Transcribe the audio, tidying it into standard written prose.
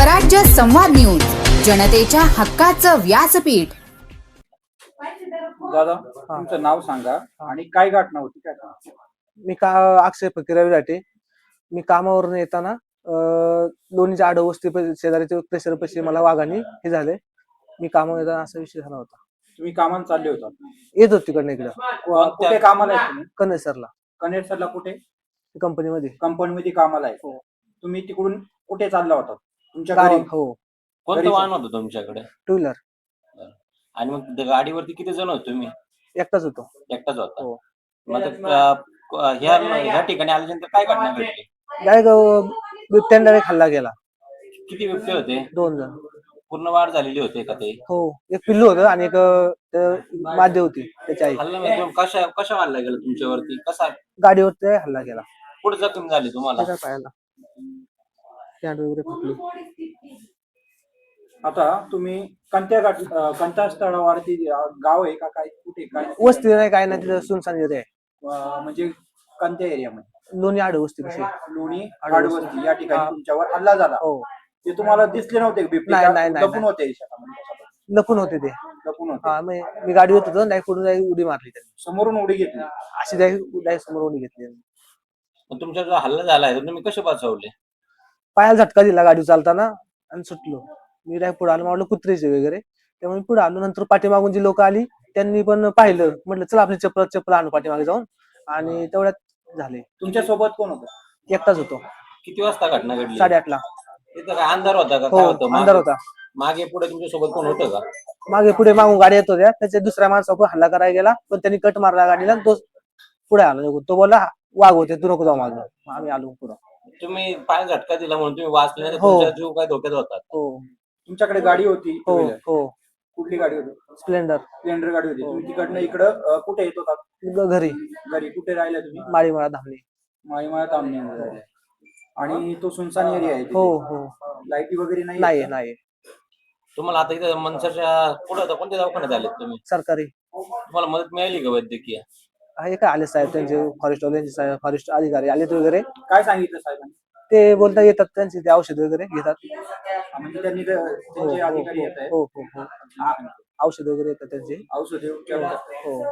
स्वराज्य संवाद न्यूज, जनतेच्या हक्काचं व्यासपीठ. दादा तुमचं नाव सांगा आणि काय घटना होती काय का? मी अक्षय फकीर राठी. मी कामावरून येताना लोणीच्या आडवस्ती शेजारीच्या प्रेशर पैसे मला वाघाने हे झाले. मी कामावर येताना असा विषय झाला होता. तुम्ही कामाला चालले होता? येत होती तिकडनं इकडं. कुठे कामाला आहे तुम्ही? कनेसरला. कनेरसरला कुठे? कंपनीमध्ये. कंपनीमध्ये कामाला आहे. हो. तुम्ही तिकडून कुठे चालला होता? तुमच्या गाडी. घरी? हो. कोणतं वाहन होतं तुमच्याकडे? Two wheeler. आणि मग गाडीवरती किती जण होते तुम्ही? एकटाच होतो. एकटाच होता. हो. मग ह्या ठिकाणी आल्यानंतर काय घटना घडली? बिबट्याने खाल्ला गेला. किती बिबटे होते? 2 जण. पूर्ण वाढ झालेली होते का ते? हो. एक पिल्लू होतं आणि एक मादी होती त्याची आई. हल्ला म्हणजे कशा हल्ला गेला तुमच्यावरती? कसा गाडीवरती हल्ला गेला. कुठे जखम झाली तुम्हाला? त्याच्या पायाला कॅन्ड वगैरे फुटली. आता तुम्ही कोणत्या स्थळावरती गाव आहे का काय कुठे काय? वस्ती नाही काय नाही, तिथं सुनसान एरिया आहे. म्हणजे कोणत्या एरियामध्ये? लोणी आडवस्ती कशी. लोणी आडवस्ती या ठिकाणी तुमच्यावर हल्ला झाला. हो. ते तुम्हाला दिसले नव्हते बिबटे? नाही. लपून होते लपून होते ते. लपून होते. हा. मी गाडीवर होतो, डायरेक्ट पुढून उडी मारली त्यांनी. समोरून उडी घेतली? अशी डायरेक्ट समोर उडी घेतली. मग तुमचा जो हल्ला झालाय तर तुम्ही कसे बचावले? पायाला झटका दिला गाडी चालताना आणि सुटलो. मी डायरेक्ट पुढे आलो, म्हटलं कुत्रेचे वगैरे, त्यामुळे पुढे आलो. नंतर पाठीमागून जी लोक आली त्यांनी पण पाहिलं, म्हटलं चला आपली चप्पल आणू पाठीमागे जाऊन, आणि तेवढ्यात झाले. तुमच्या सोबत कोण होतं? एकटाच होतो. किती वाजता घटना घडली? 8:30ला. तिथं काय अंधार होता का? हो, काय होतं? अंधार होता. मागे पुढे तुमच्या सोबत कोण होतं का? मागे पुढे मागून गाडी येत होत्या. त्याच्या दुसऱ्या माणसावर हल्ला करायला गेला, पण त्यांनी कट मारला गाडीला आणि तो पुढे आला निघून. तो बोलला वाघ होते, तू नको जाऊ मागं. आम्ही आलो पुढे. तुम्ही पाय झटका दिला म्हणून तुम्ही वाचले नाही, हो. तुमचा जीव काय धोक्यात होता? हो. तुमच्याकडे गाडी होती? हो. हो. कुठली गाडी होती? स्प्लेंडर. स्प्लेंडर गाडी होती. तुम्ही तिकडनं इकडं कुठे येत होता? घरी. घरी कुठे राहिला तुम्ही? माळीमाळा धामणी. माळीमाळा तांबणे राहिले. आणि तो सुनसान एरिया आहे? हो. हो. लाईटी वगैरे नाही? नाही. तुम्हाला आता इथं मनसरच्या पुढे कोणत्या दवाखान्यात आलेत तुम्ही? सरकारी. तुम्हाला मदत मिळाली का वैद्यकीय? हे काय आले साहेब, त्यांचे फॉरेस्ट अधिकारी आलेत वगैरे. काय सांगितलं साहेबांनी? ते बोलता येतात, त्यांचे ते औषध वगैरे घेतात. म्हणजे त्यांचे अधिकारी येत आहेत? हो. औषध वगैरे येतात त्यांचे. औषधे उपचार? हो.